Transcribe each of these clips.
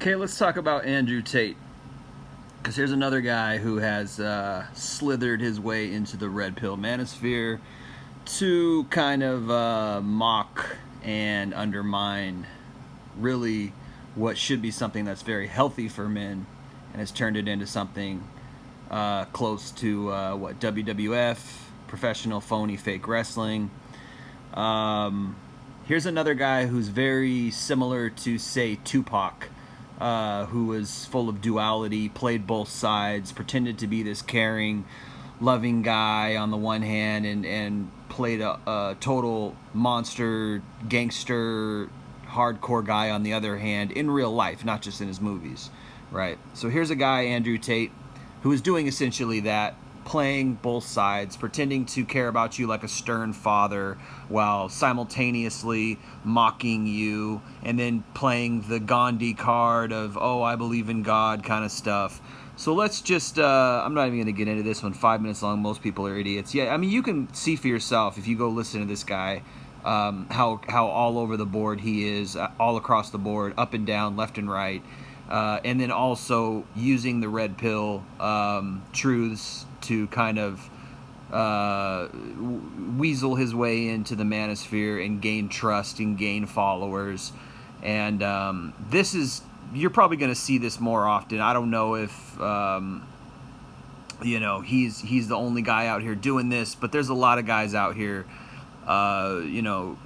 Okay, let's talk about Andrew Tate, because here's another guy who has slithered his way into the red pill manosphere to kind of mock and undermine really what should be something that's very healthy for men, and has turned it into something close to what WWF, professional phony fake wrestling. Here's another guy who's very similar to, say, Tupac, who was full of duality, played both sides, pretended to be this caring, loving guy on the one hand, and played a total monster, gangster, hardcore guy on the other hand, in real life, not just in his movies, right? So here's a guy, Andrew Tate, who is doing essentially that, playing both sides, pretending to care about you like a stern father while simultaneously mocking you, and then playing the Gandhi card of, oh, I believe in God kind of stuff. So let's just, I'm not even going to get into this one, 5 minutes long, most people are idiots. Yeah, I mean, you can see for yourself if you go listen to this guy, how all over the board he is, all across the board, up and down, left and right. And then also using the red pill truths to kind of weasel his way into the manosphere and gain trust and gain followers. And this is, you're probably going to see this more often. I don't know if you know, he's the only guy out here doing this, but there's a lot of guys out here you know,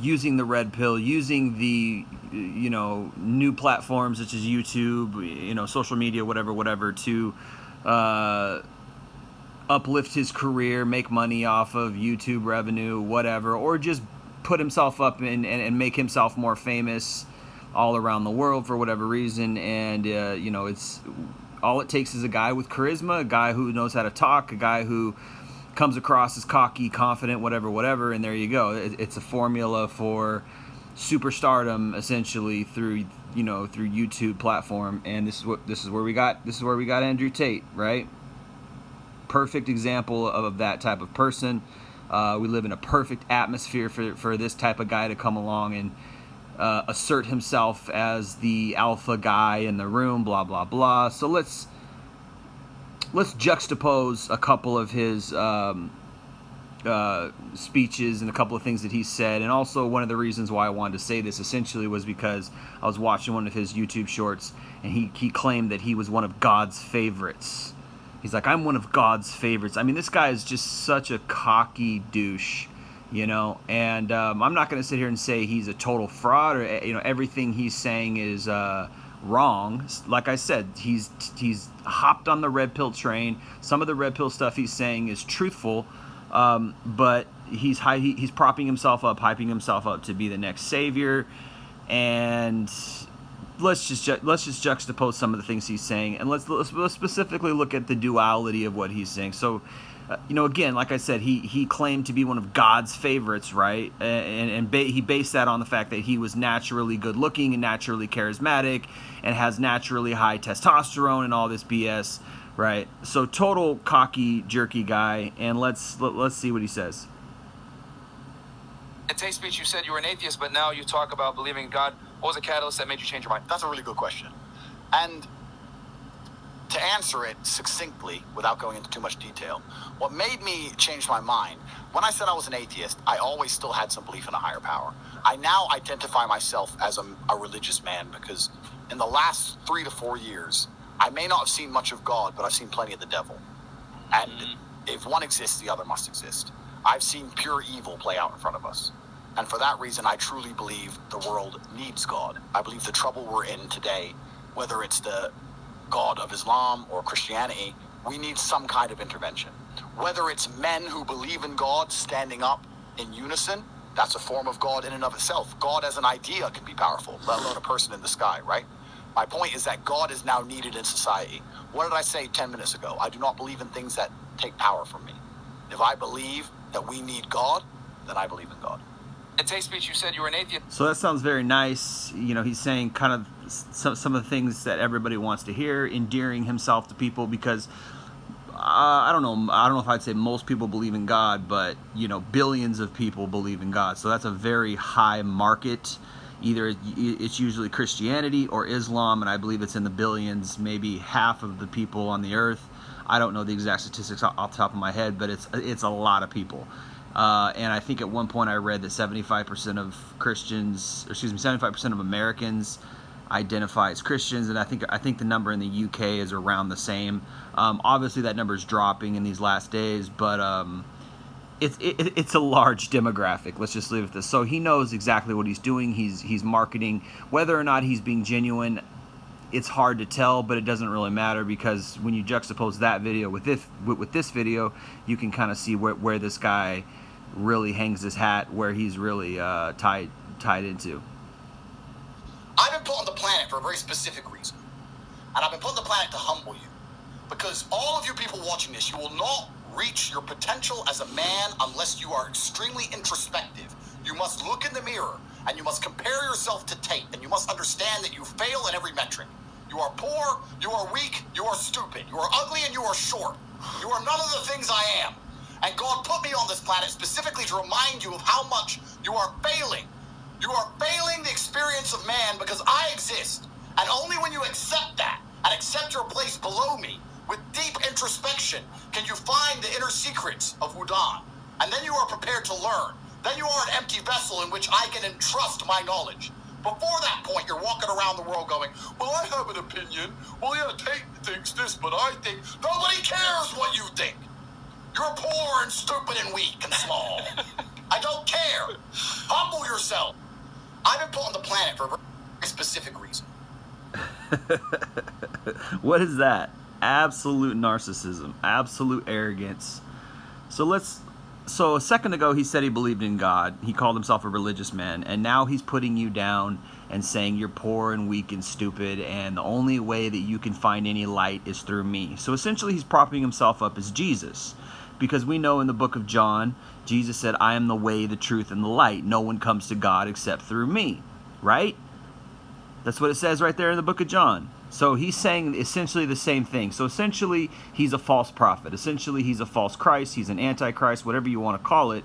using the red pill, using the, you know, new platforms such as YouTube, you know, social media, whatever, to uplift his career, make money off of YouTube revenue, whatever, or just put himself up and make himself more famous all around the world for whatever reason. And you know, it's all it takes is a guy with charisma, a guy who knows how to talk, a guy who comes across as cocky, confident, whatever, and there you go. It's a formula for superstardom, essentially, through, you know, through YouTube platform. And this is where we got Andrew Tate, right? Perfect example of that type of person. We live in a perfect atmosphere for this type of guy to come along and assert himself as the alpha guy in the room, blah blah blah. So let's juxtapose a couple of his speeches and a couple of things that he said. And also, one of the reasons why I wanted to say this essentially was because I was watching one of his YouTube shorts, and he claimed that he was one of God's favorites. He's like, I'm one of God's favorites. I mean, this guy is just such a cocky douche, you know. And I'm not going to sit here and say he's a total fraud, or, you know, everything he's saying is wrong. Like I said, he's hopped on the red pill train. Some of the red pill stuff he's saying is truthful, but he's propping himself up, hyping himself up to be the next savior. And let's just juxtapose some of the things he's saying, and let's specifically look at the duality of what he's saying. So, you know, again, like I said, he claimed to be one of God's favorites, right? And he based that on the fact that he was naturally good looking and naturally charismatic and has naturally high testosterone and all this BS, right? So total cocky, jerky guy. And let's see what he says. In Tate's speech, you said you were an atheist, but now you talk about believing in God. What was the catalyst that made you change your mind? That's a really good question. And to answer it succinctly, without going into too much detail, what made me change my mind, when I said I was an atheist, I always still had some belief in a higher power. I now identify myself as a religious man, because in the last 3 to 4 years, I may not have seen much of God, but I've seen plenty of the devil. And if one exists, the other must exist. I've seen pure evil play out in front of us. And for that reason, I truly believe the world needs God. I believe the trouble we're in today, whether it's the God of Islam or Christianity, we need some kind of intervention. Whether it's men who believe in God standing up in unison, that's a form of God in and of itself. God as an idea can be powerful, let alone a person in the sky, right? My point is that God is now needed in society. What did I say 10 minutes ago? I do not believe in things that take power from me. If I believe that we need God, then I believe in God. In Tate's speech, you said you were an atheist. So that sounds very nice. You know, he's saying kind of some of the things that everybody wants to hear, endearing himself to people, because I don't know if I'd say most people believe in God, but, you know, billions of people believe in God. So that's a very high market, Either it's usually Christianity or Islam, and I believe it's in the billions, maybe half of the people on the earth. I don't know the exact statistics off the top of my head, but it's a lot of people. And I think at one point I read that 75% of Christians, 75% of Americans identify as Christians, and I think the number in the UK is around the same. Obviously, that number is dropping in these last days, but it's a large demographic. Let's just leave it at this. So he knows exactly what he's doing. He's marketing. Whether or not he's being genuine, it's hard to tell, but it doesn't really matter, because when you juxtapose that video with this video, you can kind of see where this guy really hangs his hat, where he's really tied into. I've been put on the planet for a very specific reason. And I've been put on the planet to humble you. Because all of you people watching this, you will not reach your potential as a man unless you are extremely introspective. You must look in the mirror, and you must compare yourself to Tate, and you must understand that you fail in every metric. You are poor, you are weak, you are stupid, you are ugly, and you are short. You are none of the things I am. And God put me on this planet specifically to remind you of how much you are failing. You are failing the experience of man because I exist. And only when you accept that and accept your place below me with deep introspection can you find the inner secrets of Wudan. And then you are prepared to learn. Then you are an empty vessel in which I can entrust my knowledge. Before that point, you're walking around the world going, well, I have an opinion. Well, yeah, Tate thinks this, but I think... Nobody cares what you think. You're poor and stupid and weak and small. I don't care. Humble yourself. I've been put on the planet for a very specific reason. What is that? Absolute narcissism, absolute arrogance. So a second ago he said he believed in God. He called himself a religious man, and now he's putting you down and saying you're poor and weak and stupid, and the only way that you can find any light is through me. So essentially he's propping himself up as Jesus, because we know in the book of John, Jesus said, I am the way, the truth, and the light. No one comes to God except through me, right? That's what it says right there in the book of John. So he's saying essentially the same thing. So essentially he's a false prophet. Essentially he's a false Christ. He's an antichrist, whatever you want to call it.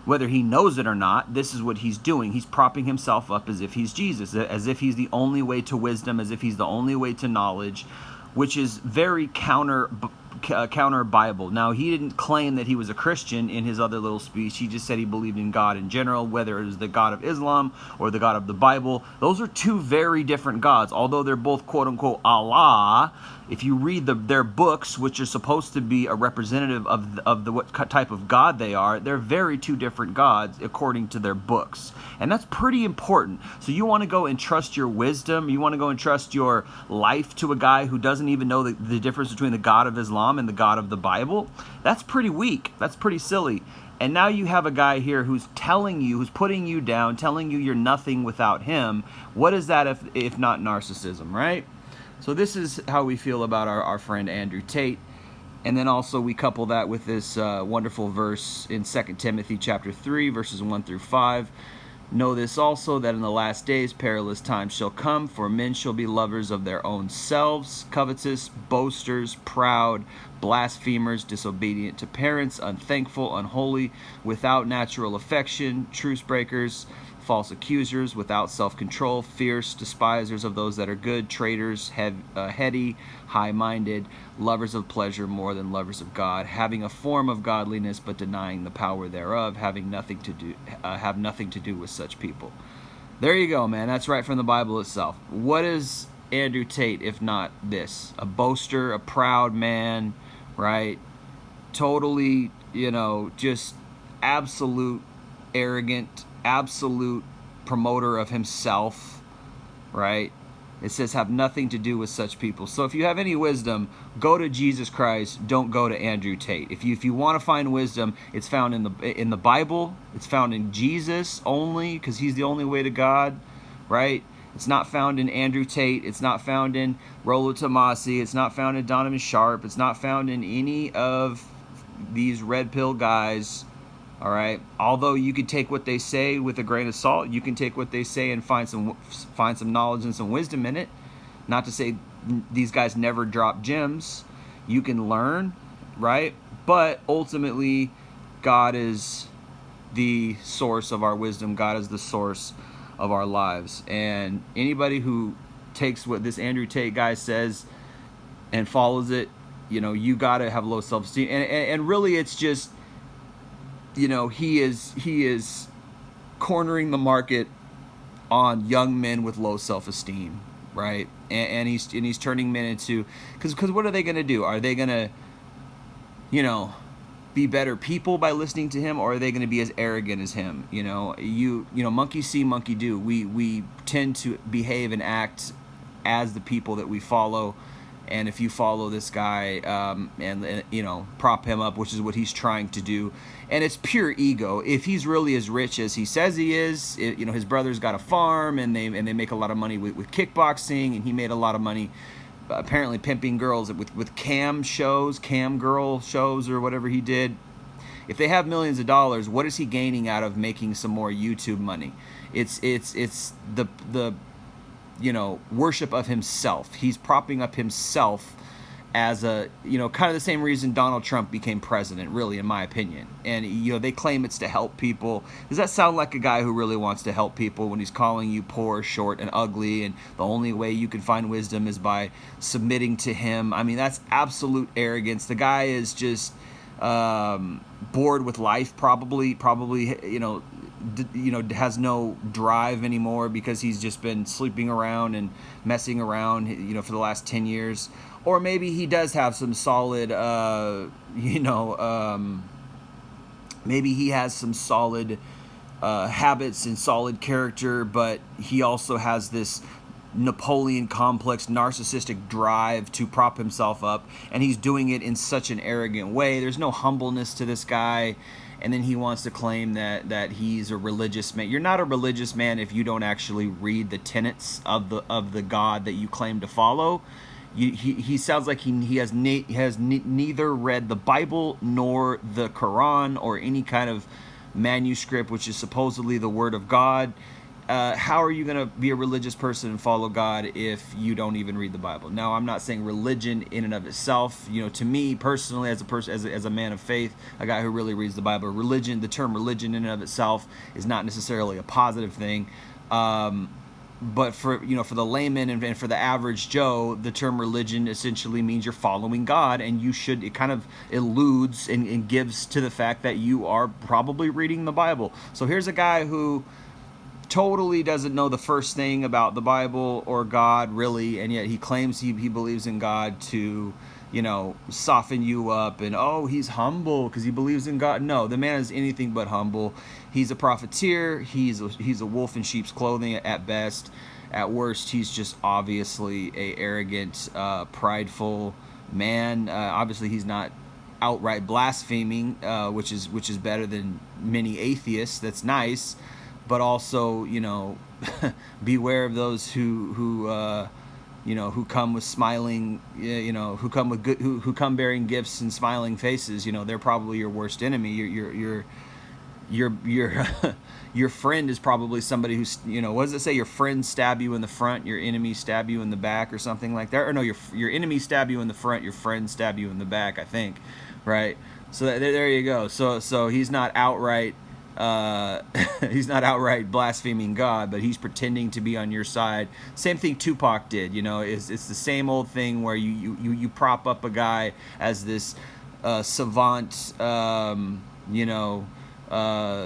Whether he knows it or not, this is what he's doing. He's propping himself up as if he's Jesus, as if he's the only way to wisdom, as if he's the only way to knowledge, which is very counter Bible. Now, he didn't claim that he was a Christian in his other little speech. He just said he believed in God in general, whether it was the God of Islam or the God of the Bible. Those are two very different gods. Although they're both quote-unquote Allah, if you read their books, which are supposed to be a representative of the what type of God they are, they're very two different gods according to their books. And that's pretty important. So you want to go and trust your wisdom, you want to go and trust your life to a guy who doesn't even know the difference between the God of Islam and the God of the Bible? That's pretty weak. That's pretty silly. And now you have a guy here who's telling you, who's putting you down, telling you you're nothing without him. What is that if not narcissism, right? So this is how we feel about our friend Andrew Tate. And then also we couple that with this wonderful verse in 2 Timothy chapter 3, verses 1 through 5. Know this also, that in the last days perilous times shall come, for men shall be lovers of their own selves, covetous, boasters, proud, blasphemers, disobedient to parents, unthankful, unholy, without natural affection, truce breakers, false accusers, without self-control, fierce, despisers of those that are good, traitors, heady, high-minded, lovers of pleasure more than lovers of God, having a form of godliness but denying the power thereof, have nothing to do with such people. There you go, man. That's right from the Bible itself. What is Andrew Tate if not this? A boaster, a proud man, right? Totally, just absolute arrogant, absolute promoter of himself, right? It says have nothing to do with such people. So if you have any wisdom, go to Jesus Christ. Don't go to Andrew Tate. If you want to find wisdom, it's found in the Bible. It's found in Jesus only, because he's the only way to God, right? It's not found in Andrew Tate. It's not found in Rollo Tomasi. It's not found in Donovan Sharp. It's not found in any of these red pill guys. All right. Although you could take what they say with a grain of salt, you can take what they say and find some knowledge and some wisdom in it. Not to say these guys never drop gems. You can learn, right? But ultimately, God is the source of our wisdom. God is the source of our lives. And anybody who takes what this Andrew Tate guy says and follows it, you know, you got to have low self-esteem. And really it's just, you know, he is cornering the market on young men with low self-esteem, right? And he's turning men into, because what are they going to do? Are they going to, you know, be better people by listening to him, or are they going to be as arrogant as him? You know, monkey see, monkey do. We tend to behave and act as the people that we follow. And if you follow this guy and you know, prop him up, which is what he's trying to do, and it's pure ego. If he's really as rich as he says he is, you know, his brother's got a farm and they make a lot of money with kickboxing, and he made a lot of money apparently pimping girls with cam girl shows or whatever he did. If they have millions of dollars, what is he gaining out of making some more YouTube money? It's the you know, worship of himself. He's propping up himself as a, you know, kind of the same reason Donald Trump became president, really, in my opinion. And, you know, they claim it's to help people. Does that sound like a guy who really wants to help people when he's calling you poor, short, and ugly, and the only way you can find wisdom is by submitting to him? I mean, that's absolute arrogance. The guy is just bored with life, probably, you know, has no drive anymore because he's just been sleeping around and messing around, you know, for the last 10 years. Or maybe he does have some solid, you know, maybe he has some solid habits and solid character, but he also has this Napoleon complex, narcissistic drive to prop himself up, and he's doing it in such an arrogant way. There's no humbleness to this guy. And then he wants to claim that he's a religious man. You're not a religious man if you don't actually read the tenets of the God that you claim to follow. He sounds like he has neither read the Bible nor the Quran or any kind of manuscript, which is supposedly the Word of God. How are you going to be a religious person and follow God if you don't even read the Bible? Now, I'm not saying religion in and of itself. You know, to me personally, as a person, as a man of faith, a guy who really reads the Bible, religion, the term religion in and of itself is not necessarily a positive thing. But for, you know, for the layman and for the average Joe, the term religion essentially means you're following God, and you should, it kind of alludes and gives to the fact that you are probably reading the Bible. So here's a guy who totally doesn't know the first thing about the Bible or God, really, and yet he claims he believes in God to, you know, soften you up, and oh, he's humble because he believes in God. No, the man is anything but humble. He's a profiteer. He's a wolf in sheep's clothing at best. At worst, he's just obviously a arrogant, prideful man. Obviously, he's not outright blaspheming, which is better than many atheists. That's nice. But also, you know, beware of those who you know, who come with smiling, you know, who come with good, who come bearing gifts and smiling faces. You know, they're probably your worst enemy. Your friend is probably somebody who's, you know, what does it say? Your friends stab you in the front, your enemies stab you in the back, or something like that. Or no, your enemies stab you in the front, your friends stab you in the back, I think, right? So there you go. So he's not outright. He's not outright blaspheming God, but he's pretending to be on your side. Same thing Tupac did, you know. It's the same old thing where you prop up a guy as this savant, you know,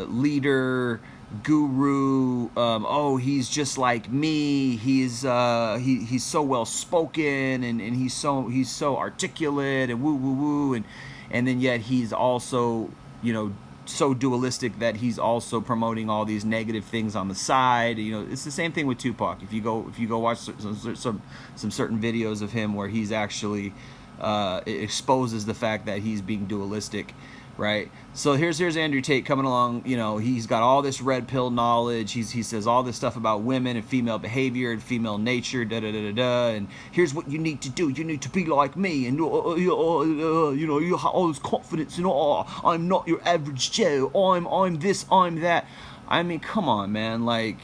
leader, guru. Oh, he's just like me. He's so well spoken, and he's so articulate and woo woo woo, and then yet he's also, you know, so dualistic that he's also promoting all these negative things on the side. You know, it's the same thing with Tupac. If you go watch some certain videos of him where he's actually it exposes the fact that he's being dualistic, right? So here's Andrew Tate coming along. You know, he's got all this red pill knowledge. He says all this stuff about women and female behavior and female nature, and here's what you need to do. You need to be like me, and you know, you have all this confidence, and I'm not your average Joe. I'm this, I'm that. I mean, come on, man. Like,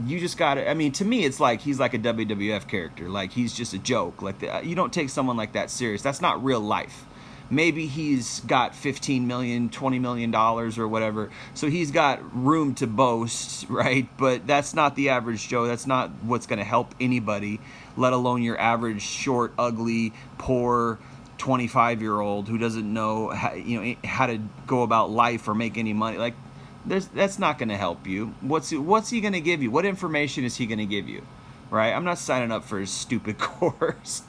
you just got to, I mean, to me, it's like he's like a WWF character. Like, he's just a joke. Like, you don't take someone like that serious. That's not real life. maybe he's got 15 million, 20 million dollars or whatever, so he's got room to boast, right? But that's not the average Joe. That's not what's going to help anybody, let alone your average short, ugly, poor 25-year-old who doesn't know how to go about life or make any money. Like, that's not going to help you. What's he going to give you? What information is he going to give you? Right? I'm not signing up for his stupid course.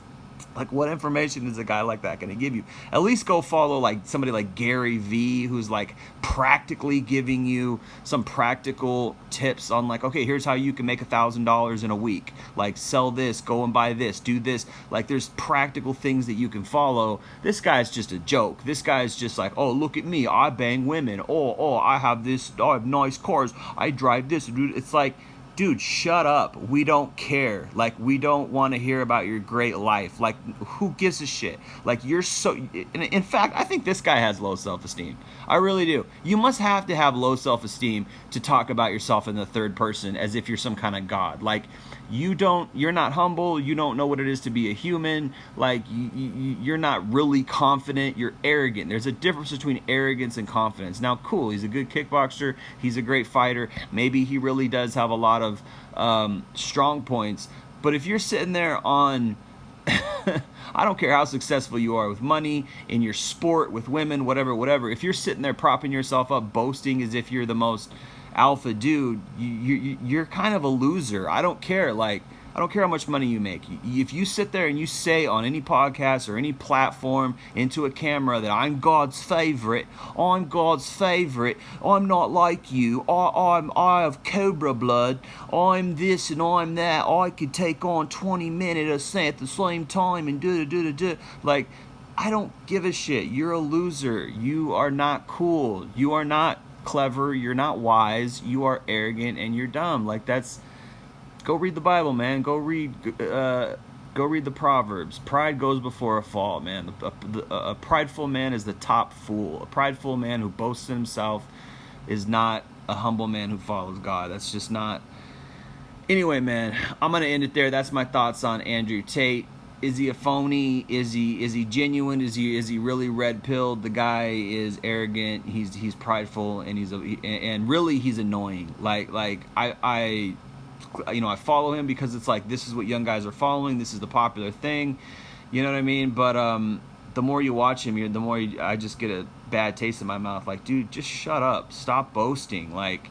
Like, what information is a guy like that going to give you? At least go follow like somebody like Gary V, who's like practically giving you some practical tips on like, okay, here's how you can make $1,000 in a week. Like, sell this, go and buy this, do this. Like, there's practical things that you can follow. This guy's just a joke. This guy's just like, oh, look at me, I bang women. Oh, I have this, I have nice cars, I drive this. It's like, dude, shut up. We don't care. Like, we don't want to hear about your great life. Like, who gives a shit? Like, you're so... In fact, I think this guy has low self-esteem. I really do. You must have to have low self-esteem to talk about yourself in the third person as if you're some kind of god. Like, you're not humble. You don't know what it is to be a human. Like, you're not really confident. You're arrogant. There's a difference between arrogance and confidence. Now, cool, he's a good kickboxer. He's a great fighter. Maybe he really does have a lot of strong points. But if you're sitting there on... I don't care how successful you are with money, in your sport, with women, whatever. If you're sitting there propping yourself up, boasting as if you're the most alpha dude, you're kind of a loser. I don't care. Like, I don't care how much money you make. If you sit there and you say on any podcast or any platform into a camera that I'm God's favorite, I'm not like you, I have cobra blood, I'm this and I'm that, I could take on 20 men at the same time and do. Like, I don't give a shit. You're a loser. You are not cool. You are not clever. You're not wise. You are arrogant and you're dumb. Like, that's... Go read the Bible, man. Go read the Proverbs. Pride goes before a fall, man. A prideful man is the top fool. A prideful man who boasts in himself is not a humble man who follows God. That's just not... Anyway, man, I'm going to end it there. That's my thoughts on Andrew Tate. Is he a phony? Is he genuine? Is he really red-pilled? The guy is arrogant. He's prideful, and really he's annoying. Like I follow him because it's like, this is what young guys are following. This is the popular thing. You know what I mean? But the more you watch him, the more I just get a bad taste in my mouth. Like, dude, just shut up. Stop boasting. Like,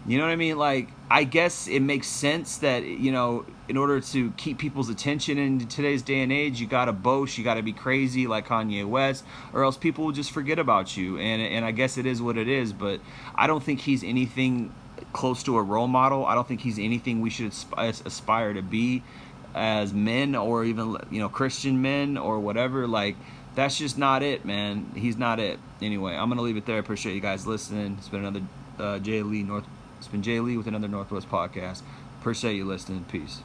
you know what I mean? Like, I guess it makes sense that, in order to keep people's attention in today's day and age, you got to boast. You got to be crazy like Kanye West, or else people will just forget about you. And I guess it is what it is. But I don't think he's anything close to a role model. I don't think he's anything we should aspire to be as men, or even Christian men or whatever. Like, that's just not it, man. He's not it. Anyway, I'm gonna leave it there. I appreciate you guys listening. It's been another Jay Lee with another Northwest podcast. Appreciate you listening. Peace.